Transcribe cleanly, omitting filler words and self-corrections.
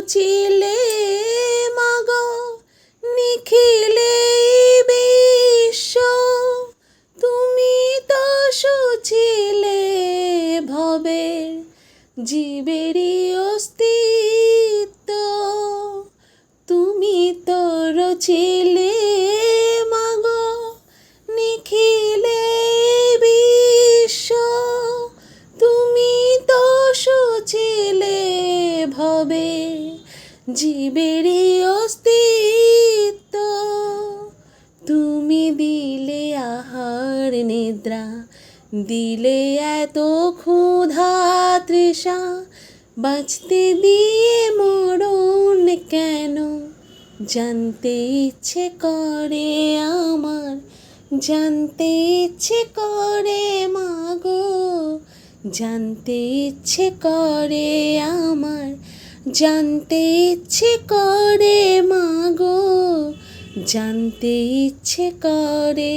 সুচিলে মাগো নিখিলে বিশ্ব, তুমি তো সুচিলে ভবের জীবেরই অস্তিত্ব, তুমি তো রচিলে মাগো নিখিলে বিশ্ব, তুমি তো সুচিলে ভবে জীবেরই অস্তিত্ব, তুমি দিলে আহার নিদ্রা, দিলে এত ক্ষুধা তৃষা, বাঁচতে দিয়ে মরণ কেন জানতে ইচ্ছে করে আমার, জানতে ইচ্ছে করে মাগো, জানতে ইচ্ছে করে আমার, জানতে ইচ্ছে করে মাগো, জানতে ইচ্ছে করে।